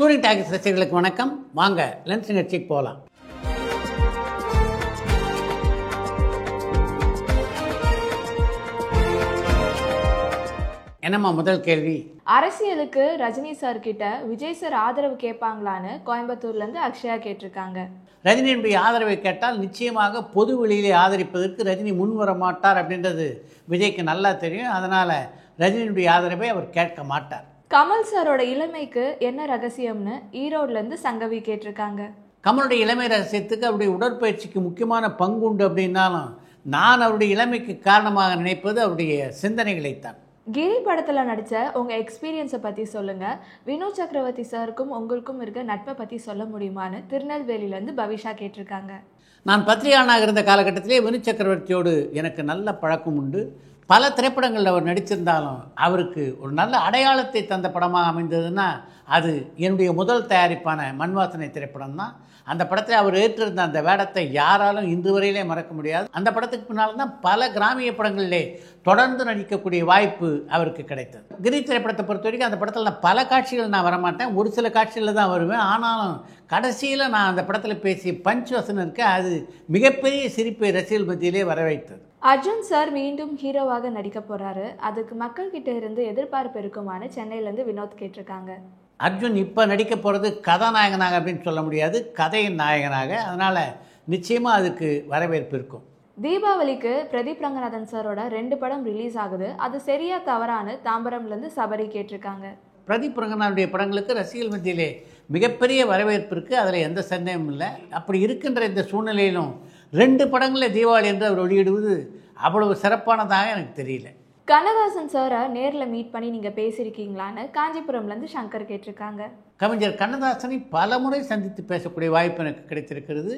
Touring talkies ரசிகர்களுக்கு வணக்கம். வாங்க லென்ஸ் நிகழ்ச்சிக்கு போகலாம். என்னம்மா முதல் கேள்வி? அரசியலுக்கு ரஜினி சார் கிட்ட விஜய் சார் ஆதரவு கேட்பாங்களான்னு கோயம்புத்தூர்ல இருந்து அக்ஷயா கேட்டிருக்காங்க. ரஜினியினுடைய ஆதரவை கேட்டால் நிச்சயமாக பொது வெளியிலே ஆதரிப்பதற்கு ரஜினி முன் வர மாட்டார் அப்படின்றது விஜய்க்கு நல்லா தெரியும். அதனால ரஜினியினுடைய ஆதரவை அவர் கேட்க மாட்டார். கமல் சாரோட இளமைக்கு என்ன ரகசியம்னு ஈரோட்ல இருந்து சங்கவி கேட்டிருக்காங்க. கமலுடைய இளமை ரகசியத்துக்கு அவருடைய உடற்பயிற்சிக்கு முக்கியமான பங்கு உண்டு அப்படின்னாலும் நான் அவருடைய இளமைக்கு காரணமாக நினைப்பது அவருடைய சிந்தனைகளைத்தான். கிரி படத்துல நடிச்ச உங்க எக்ஸ்பீரியன்ஸை பத்தி சொல்லுங்க. வினோத் சக்கரவர்த்தி சாருக்கும் உங்களுக்கும் இருக்க நட்பை பத்தி சொல்ல முடியுமான்னு திருநெல்வேலியில இருந்து பவிஷா கேட்டிருக்காங்க. நான் பத்திரிகையாளனாக இருந்த காலகட்டத்திலே வினோத் சக்கரவர்த்தியோடு எனக்கு நல்ல பழக்கம் உண்டு. பல திரைப்படங்களில் அவர் நடிச்சிருந்தாலும் அவருக்கு ஒரு நல்ல அடையாளத்தை தந்த படமாக அமைந்ததுன்னா அது என்னுடைய முதல் தயாரிப்பான மண்வாசனை திரைப்படம் தான். அந்த படத்தில் அவர் ஏற்றிருந்த அந்த வேடத்தை யாராலும் இன்று வரையிலே மறக்க முடியாது. அந்த படத்துக்கு பின்னால் தான் பல கிராமிய படங்களிலே தொடர்ந்து நடிக்கக்கூடிய வாய்ப்பு அவருக்கு கிடைத்தது. கிரி திரைப்படத்தை பொறுத்த வரைக்கும் அந்த படத்தில் நான் பல காட்சிகள் நான் வரமாட்டேன், ஒரு சில காட்சிகளில் தான் வருவேன். ஆனாலும் கடைசியில் நான் அந்த படத்தில் பேசிய பஞ்ச் வசனம் இருக்க அது மிகப்பெரிய சிரிப்பை ரசிகர்கள் மத்தியிலே வரவைத்தது. அர்ஜுன் சார் மீண்டும் ஹீரோவாக நடிக்க போறாரு, அதுக்கு மக்கள் கிட்ட இருந்து எதிர்பார்ப்பு இருக்குமான்னு சென்னையில இருந்து வினோத் கேட்டிருக்காங்க. அர்ஜுன் இப்போ நடிக்க போகிறது கதாநாயகனாக அப்படின்னு சொல்ல முடியாது, கதையின் நாயகனாக. அதனால் நிச்சயமாக அதுக்கு வரவேற்பு இருக்கும். தீபாவளிக்கு பிரதீப் ரங்கநாதன் சாரோட 2 படம் ரிலீஸ் ஆகுது, அது சரியா தவறான்னு தாம்பரம்லேருந்து சபரி கேட்டிருக்காங்க. பிரதீப் ரங்கநாதனுடைய படங்களுக்கு ரசிகர்கள் மத்தியிலே மிகப்பெரிய வரவேற்பு இருக்குது, அதில் எந்த சந்தேகமும் இல்லை. அப்படி இருக்கின்ற இந்த சூழ்நிலையிலும் 2 படங்களில் தீபாவளி என்று அவர் வெளியிடுவது அவ்வளவு சிறப்பானதாக எனக்கு தெரியல. கண்ணதாசன் சாரை நேரில் மீட் பண்ணி நீங்கள் பேசியிருக்கீங்களான்னு காஞ்சிபுரம்லேருந்து சங்கர் கேட்டிருக்காங்க. கவிஞர் கண்ணதாசனை பல முறை சந்தித்து பேசக்கூடிய வாய்ப்பு எனக்கு கிடைத்திருக்கிறது.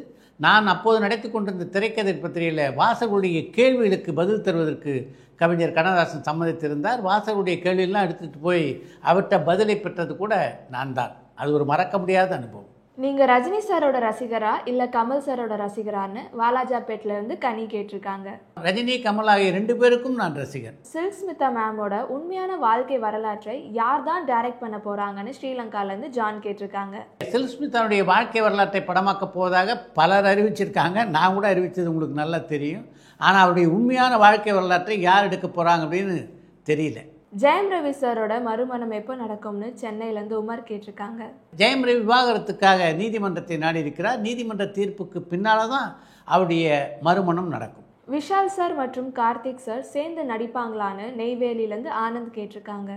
நான் அப்போது நடத்தி கொண்டிருந்த திரைக்கதை பத்திரிகையில் வாசகருடைய கேள்விகளுக்கு பதில் தருவதற்கு கவிஞர் கண்ணதாசன் சம்மதித்திருந்தார். வாசகருடைய கேள்வியெல்லாம் எடுத்துகிட்டு போய் அவர்கிட்ட பதிலை பெற்றது கூட நான் தான். அது ஒரு மறக்க முடியாத அனுபவம். நீங்கள் ரஜினி சாரோட ரசிகரா இல்லை கமல் சாரோட ரசிகரான்னு வாலாஜாபேட்ல இருந்து கனி கேட்டிருக்காங்க. ரஜினி, கமல் ஆகிய 2 பேருக்கும் நான் ரசிகர். சில்க் ஸ்மிதா மேமோட உண்மையான வாழ்க்கை வரலாற்றை யார் தான் டைரக்ட் பண்ண போறாங்கன்னு ஸ்ரீலங்காலேருந்து ஜான் கேட்டிருக்காங்க. சில்க் ஸ்மிதாவுடைய வாழ்க்கை வரலாற்றை படமாக்க போவதாக பலர் அறிவிச்சிருக்காங்க. நான் கூட அறிவித்தது உங்களுக்கு நல்லா தெரியும். ஆனால் அவருடைய உண்மையான வாழ்க்கை வரலாற்றை யார் எடுக்க போகிறாங்க அப்படின்னு தெரியல. ஜெயம் ரவி சாரோட மறுமணம் எப்போ நடக்கும்னு சென்னையிலேருந்து உமர் கேட்டிருக்காங்க. ஜெயம் ரவி விவாகரத்துக்காக நீதிமன்றத்தை நாடி இருக்கிறார். நீதிமன்ற தீர்ப்புக்கு பின்னால் தான் அவருடைய மறுமணம் நடக்கும். விஷால் சார் மற்றும் கார்த்திக் சார் சேர்ந்து நடிப்பாங்களான்னு நெய்வேலியிலேருந்து ஆனந்த் கேட்டிருக்காங்க.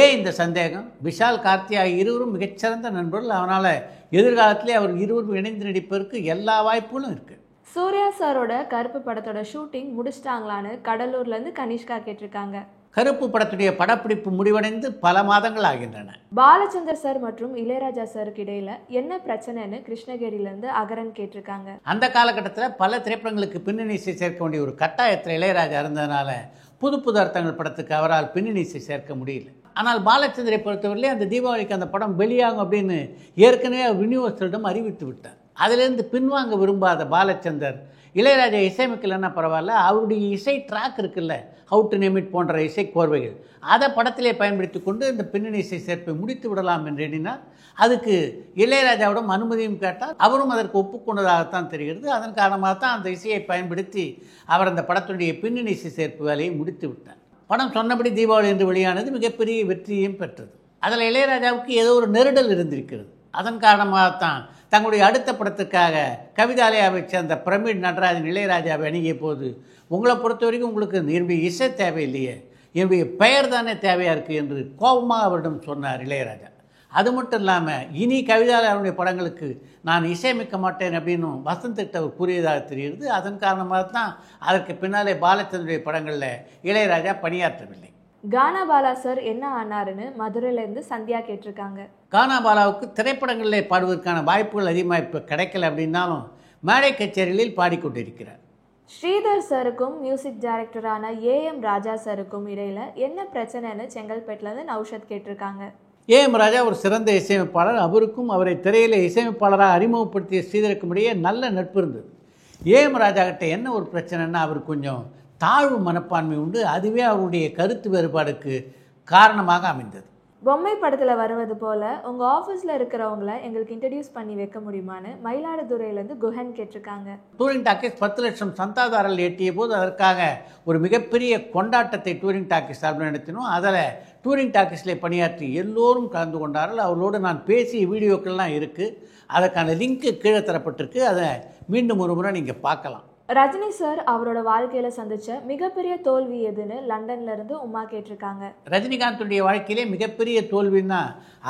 ஏன் இந்த சந்தேகம்? விஷால், கார்த்தி ஆகிய இருவரும் மிகச்சிறந்த நண்பர்கள். அதனால் எதிர்காலத்திலே அவர் இருவரும் இணைந்து நடிப்பதற்கு எல்லா வாய்ப்புகளும் இருக்குது. சூர்யா சாரோட கருப்பு படத்தோட ஷூட்டிங் முடிச்சிட்டாங்களான்னு கடலூர்லேருந்து கனிஷ்கா கேட்டிருக்காங்க. கருப்பு படத்துடைய படப்பிடிப்பு முடிவடைந்து பல மாதங்கள் ஆகின்றன. பாலச்சந்தர் சார் மற்றும் இளையராஜா சாருக்கு இடையில என்ன பிரச்சனைன்னு கிருஷ்ணகிரியிலேருந்து அகரன் கேட்டிருக்காங்க. அந்த காலகட்டத்தில் பல திரைப்படங்களுக்கு பின்னணி இசை சேர்க்க வேண்டிய ஒரு கட்டாயத்தில் இளையராஜா இருந்ததுனால புது அர்த்தங்கள் படத்துக்கு அவரால் பின்னணி இசை சேர்க்க முடியல. ஆனால் பாலச்சந்தரை பொறுத்தவரையிலே அந்த தீபாவளிக்கு அந்த படம் வெளியாகும் அப்படின்னு ஏற்கனவே விநியோகஸ்தரிடம் அறிவித்து விட்டார். அதிலிருந்து பின்வாங்க விரும்பாத பாலச்சந்தர் இளையராஜா இசையமைக்கலன்னா பரவாயில்ல, அவருடைய இசை ட்ராக் இருக்குல்ல, ஹவு டு நேம் இட் போன்ற இசை கோர்வைகள், அதை படத்திலே பயன்படுத்தி கொண்டு இந்த பின்னணி இசை சேர்ப்பை முடித்து விடலாம் என்று எண்ணினார். அதுக்கு இளையராஜாவிடம் அனுமதியும் கேட்டார். அவரும் அதற்கு ஒப்புக்கொண்டதாகத்தான் தெரிகிறது. அதன் காரணமாக தான் அந்த இசையை பயன்படுத்தி அவர் அந்த படத்துடைய பின்னணி இசை சேர்ப்பு வேலையை முடித்து விட்டார். படம் சொன்னபடி தீபாவளி என்று வெளியானது மிகப்பெரிய வெற்றியையும் பெற்றது. அதில் இளையராஜாவுக்கு ஏதோ ஒரு நெருடல் இருந்திருக்கிறது. அதன் காரணமாகத்தான் தங்களுடைய அடுத்த படத்துக்காக கவிதாலயாவை சேர்ந்த பிரமிட் நடராஜன் இளையராஜாவை அணுகிய போது, உங்களை பொறுத்த வரைக்கும் உங்களுக்கு என்னுடைய இசை தேவையில்லையே, என்னுடைய பெயர் தானே தேவையாக இருக்குது என்று கோபமாக அவரிடம் சொன்னார் இளையராஜா. அது மட்டும் இல்லாமல் இனி கவிதாலயாவுடைய படங்களுக்கு நான் இசையமைக்க மாட்டேன் அப்படின்னு வசந்திட்ட அவர் கூறியதாக தெரிகிறது. அதன் காரணமாக தான் அதற்கு பின்னாலே பாலச்சந்தருடைய படங்களில் இளையராஜா பணியாற்றவில்லை. கானா பாலா சார் என்ன ஆனாருன்னு மதுரையிலேருந்து சந்தியா கேட்டிருக்காங்க. கானா பாலாவுக்கு திரைப்படங்களிலே பாடுவதற்கான வாய்ப்புகள் அதிகமாக இப்போ கிடைக்கல அப்படின்னாலும் மேடை கச்சேரிகளில் பாடிக்கொண்டிருக்கிறார். ஸ்ரீதர் சாருக்கும் மியூசிக் டைரக்டரான ஏஎம் ராஜா சாருக்கும் இடையில என்ன பிரச்சனைன்னு செங்கல்பேட்டிலேருந்து நௌஷத் கேட்டிருக்காங்க. ஏஎம் ராஜா ஒரு சிறந்த இசையமைப்பாளர். அவருக்கும் அவரை திரையில இசையமைப்பாளராக அறிமுகப்படுத்திய ஸ்ரீதருக்கும் இடையே நல்ல நட்பு இருந்தது. ஏஎம் ராஜா கிட்ட என்ன ஒரு பிரச்சனைன்னா அவர் கொஞ்சம் தாழ்வு மனப்பான்மை உண்டு. அதுவே அவருடைய கருத்து வேறுபாடுக்கு காரணமாக அமைந்தது. பொம்மை படத்தில் வருவது போல் உங்கள் ஆஃபீஸில் இருக்கிறவங்கள எங்களுக்கு இன்ட்ரடியூஸ் பண்ணி வைக்க முடியுமான்னு மயிலாடுதுறையிலேருந்து குஹன் கேட்டிருக்காங்க. டூரிங் டாக்கீஸ் 10 லட்சம் சந்தாதாரர்கள் எட்டிய போது அதற்காக ஒரு மிகப்பெரிய கொண்டாட்டத்தை டூரிங் டாக்கீஸ் சார்பில் நடத்தினோம். அதில் டூரிங் டாக்கீஸில் பணியாற்றி எல்லோரும் கலந்து கொண்டார்கள். அவர்களோடு நான் பேசிய வீடியோக்கள்லாம் இருக்குது. அதற்கான லிங்க்கு கீழே தரப்பட்டிருக்கு. அதை மீண்டும் ஒரு முறை நீங்கள் பார்க்கலாம். ரஜினி சார் அவரோட வாழ்க்கையில் சந்தித்த மிகப்பெரிய தோல்வி எதுன்னு லண்டன்லேருந்து உமா கேட்டிருக்காங்க. ரஜினிகாந்துடைய வாழ்க்கையிலே மிகப்பெரிய தோல்வின்னா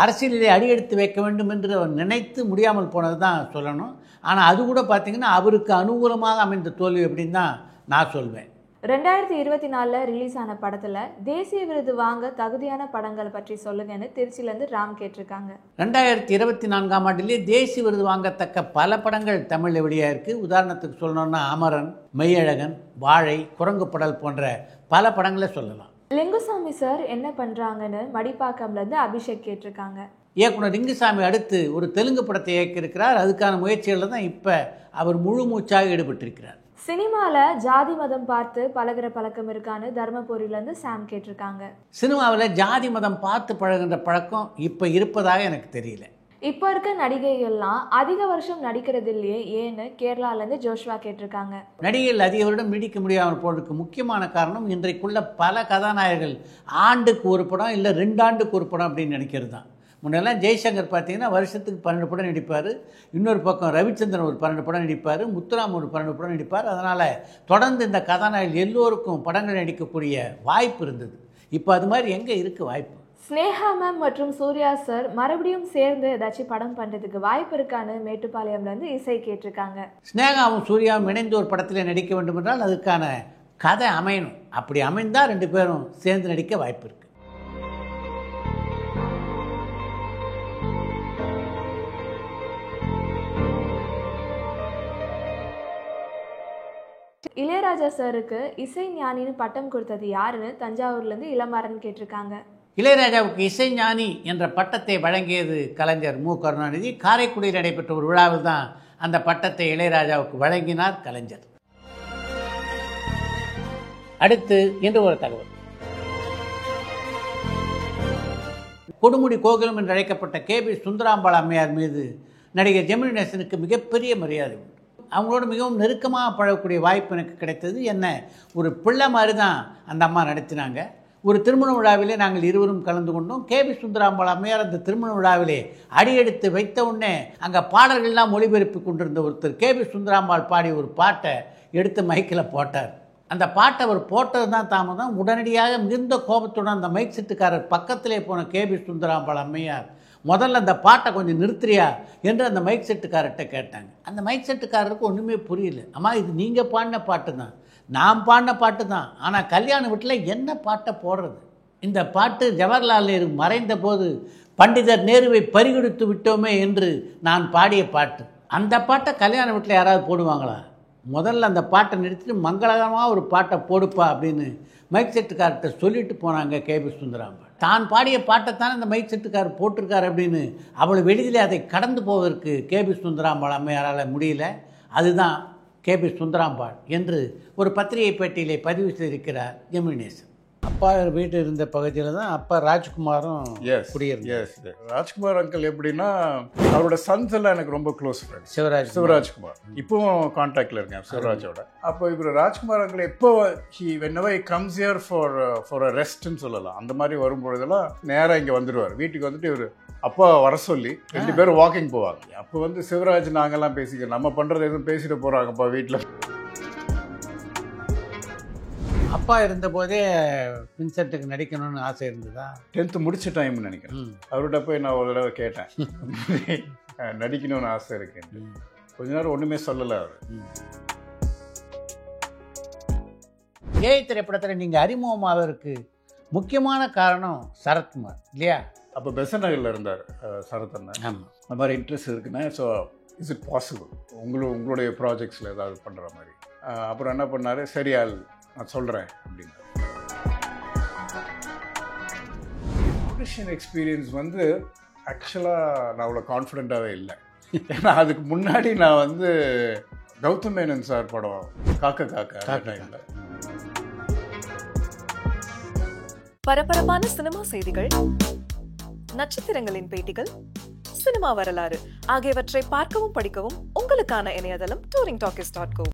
அரசியலிலே அடியெடுத்து வைக்க வேண்டும் என்று அவர் நினைத்து முடியாமல் போனது தான் சொல்லணும். ஆனால் அது கூட பார்த்திங்கன்னா அவருக்கு அனுகூலமாக அமைந்த தோல்வி அப்படின்னு தான் நான் சொல்வேன். 2024 ரிலீஸ் ஆன படத்தில் தேசிய விருது வாங்க தகுதியான படங்கள் பற்றி சொல்லுங்கன்னு திருச்சியிலேருந்து ராம் கேட்டிருக்காங்க. 2024ஆம் ஆண்டிலே தேசிய விருது வாங்கத்தக்க பல படங்கள் தமிழில் வெளியாக இருக்குது. உதாரணத்துக்கு சொல்லணும்னா அமரன், மெய்யழகன், வாழை, குரங்குப்படல் போன்ற பல படங்களை சொல்லலாம். லிங்குசாமி சார் என்ன பண்ணுறாங்கன்னு மடிப்பாக்கம்லேருந்து அபிஷேக் கேட்டிருக்காங்க. இயக்குனர் லிங்குசாமி அடுத்து ஒரு தெலுங்கு படத்தை இயக்கியிருக்கிறார். அதுக்கான முயற்சிகளில் தான் இப்போ அவர் முழு மூச்சாக ஈடுபட்டிருக்கிறார். சினிமாவில் ஜாதி மதம் பார்த்து பழகிற பழக்கம் இருக்கான்னு தர்மபுரியிலேருந்து சாம் கேட்டிருக்காங்க. சினிமாவில் ஜாதி மதம் பார்த்து பழகுகின்ற பழக்கம் இப்போ இருப்பதாக எனக்கு தெரியல. இப்போ இருக்க நடிகைகள்லாம் அதிக வருஷம் நடிக்கிறது இல்லையே ஏன்னு கேரளாலேருந்து ஜோஷ்வா கேட்டிருக்காங்க. நடிகைகள் அதிக வருடம் நீடிக்க முடியாமல் போவதற்கு முக்கியமான காரணம் இன்றைக்குள்ள பல கதாநாயகர்கள் ஆண்டுக்கு ஒரு படம் இல்லை 2 ஆண்டுக்கு ஒரு படம் அப்படின்னு நினைக்கிறது தான். முன்னெல்லாம் ஜெய்சங்கர் பார்த்தீங்கன்னா வருஷத்துக்கு 12 படம் நடிப்பார். இன்னொரு பக்கம் ரவிச்சந்திரன் ஒரு 12 படம் நடிப்பார். முத்துராம் ஒரு 12 படம் நடிப்பார். அதனால் தொடர்ந்து இந்த கதாநாயகர்கள் எல்லோருக்கும் படங்கள் நடிக்கக்கூடிய வாய்ப்பு இருந்தது. இப்போ அது மாதிரி எங்கே இருக்குது வாய்ப்பு? ஸ்னேகா மேம் மற்றும் சூர்யா சார் மறுபடியும் சேர்ந்து ஏதாச்சும் படம் பண்ணுறதுக்கு வாய்ப்பு இருக்கான்னு மேட்டுப்பாளையம்லேருந்து இசை கேட்டிருக்காங்க. ஸ்னேகாவும் சூர்யாவும் இணைந்து ஒரு படத்தில் நடிக்க வேண்டும் என்றால் அதுக்கான கதை அமையணும். அப்படி அமைந்தால் 2 பேரும் சேர்ந்து நடிக்க வாய்ப்பு இருக்குது. இளையராஜா சாருக்கு இசை ஞானின்னு பட்டம் கொடுத்தது யாருன்னு தஞ்சாவூர்லேருந்து இளமாறன் கேட்டிருக்காங்க. இளையராஜாவுக்கு இசைஞானி என்ற பட்டத்தை வழங்கியது கலைஞர் மு. கருணாநிதி. காரைக்குடியில் நடைபெற்ற ஒரு விழாவில் தான் அந்த பட்டத்தை இளையராஜாவுக்கு வழங்கினார் கலைஞர். அடுத்து இன்று ஒரு தகவல். கொடுமுடி கோகுலம் என்று அழைக்கப்பட்ட கேபி சுந்தராம்பாள் அம்மையார் மீது நடிகர் ஜெமினி கணேசனுக்கு மிகப்பெரிய மரியாதை உண்டு. அவங்களோட மிகவும் நெருக்கமாக பழகக்கூடிய வாய்ப்பு எனக்கு கிடைத்தது. என்ன ஒரு பிள்ளை மாதிரி தான் அந்த அம்மா நடத்தினாங்க. ஒரு திருமண விழாவிலே நாங்கள் இருவரும் கலந்து கொண்டோம். கேபி சுந்தராம்பாள் அம்மையார் அந்த திருமண விழாவிலே அடியெடுத்து வைத்த உடனே அங்கே பாடல்கள்லாம் ஒளிபரப்பி கொண்டிருந்த ஒருத்தர் கேபி சுந்தராம்பாள் பாடி ஒரு பாட்டை எடுத்து மைக்கில் போட்டார். அந்த பாட்டை அவர் போட்டது தான் தாமதம். உடனடியாக மிகுந்த கோபத்துடன் அந்த மைக் செட்டுக்காரர் பக்கத்திலே போன கேபி சுந்தராம்பாள் அம்மையார் முதல்ல அந்த பாட்டை கொஞ்சம் நிறுத்துறியா என்று அந்த மைக் செட்டுக்காரர்கிட்ட கேட்டாங்க. அந்த மைக் செட்டுக்காரருக்கு ஒன்றுமே புரியல. அம்மா இது நீங்கள் பாடின பாட்டு தான், நான் பாடின பாட்டு தான், ஆனால் கல்யாண வீட்டில் என்ன பாட்டை போடுறது? இந்த பாட்டு ஜவஹர்லால் நேரு மறைந்த போது பண்டிதர் நேருவை பறிகொடுத்து விட்டோமே என்று நான் பாடிய பாட்டு. அந்த பாட்டை கல்யாண வீட்டில் யாராவது போடுவாங்களா? முதல்ல அந்த பாட்டை நிறுத்திட்டு மங்களகரமாக ஒரு பாட்டை போடுப்பா அப்படின்னு மைக் செட்டுக்கார்ட்ட சொல்லிட்டு போனாங்க கேபி சுந்தராம்பாள். தான் பாடிய பாட்டைத்தானே அந்த மைக் செட்டுக்காரர் போட்டிருக்காரு அப்படின்னு அவள் வெளியிலே அதை கடந்து போவதற்கு கேபி சுந்தராம்பாள் அம்மையாரால் முடியல. அதுதான் கேபி சுந்தராம்பாள் என்று ஒரு பத்திரிகை பேட்டியிலே பதிவு செய்திருக்கிறார் ஜெமினி கணேசன். அப்பா வீட்டு இருந்த பகுதியில் தான் அப்பா ராஜ்குமாரும் குடியிருந்தார். ராஜ்குமார் அங்கிள் எப்படின்னா அவரோட சன்ஸ் எல்லாம் எனக்கு ரொம்ப க்ளோஸ் ஃப்ரெண்ட். சிவராஜ்குமார் இப்பவும் கான்டாக்ட்ல இருக்கேன் சிவராஜோட. அப்போ இவர் ராஜ்குமார் அங்கிள் எப்போ whenever he comes here for a restன்னு சொல்லலாம், அந்த மாதிரி வரும்பொழுதெல்லாம் நேராக இங்கே வந்துடுவார். வீட்டுக்கு வந்துட்டு இவர் அப்பா வர சொல்லி 2 பேரும் வாக்கிங் போவாங்க. அப்போ வந்து சிவராஜ் நாங்கெல்லாம் பேசிக்கிறோம், நம்ம பண்ணுறது எதுவும் பேசிட்டு போகிறாங்கப்பா வீட்டில். அப்பா இருந்தபோதே வின்சென்ட்டுக்கு நடிக்கணும்னு ஆசை இருந்ததா? 10th முடிச்ச டைம்னு நினைக்கிறேன். அவர்கிட்ட போய் நான் ஒரு தடவை கேட்டேன், நடிக்கணும்னு ஆசை இருக்குன்னு. கொஞ்ச நேரம் ஒன்றுமே சொல்லலை அவர். ஏஐ திரைப்படத்தில் நீங்கள் அறிமுகமாவதற்கு முக்கியமான காரணம் சரத்குமார் இல்லையா? அப்போ பெசன்ட் நகரில் இருந்தார் சரத் அண்ணன். ஆமாம். அந்த மாதிரி இன்ட்ரெஸ்ட் இருக்குன்னா, ஸோ இஸ் இட் பாசிபிள் உங்களுடைய ப்ராஜெக்ட்ஸில் ஏதாவது பண்ணுற மாதிரி. அப்புறம் என்ன பண்ணார், சரி நான் சொல்கிறேன் அப்படின்னு. ஆடிஷன் எக்ஸ்பீரியன்ஸ் வந்து ஆக்சுவலாக நான் அவ்வளோ கான்ஃபிடென்ட்டாகவே இல்லை. ஏன்னா அதுக்கு முன்னாடி நான் வந்து கௌதம் மேனன் சார் படம் காக்கா டைமில். பரபரப்பான சினிமா செய்திகள், நட்சத்திரங்களின் பேட்டிகள், சினிமா வரலாறு ஆகியவற்றை பார்க்கவும் படிக்கவும் உங்களுக்கான இணையதளம் touringtalkies.co.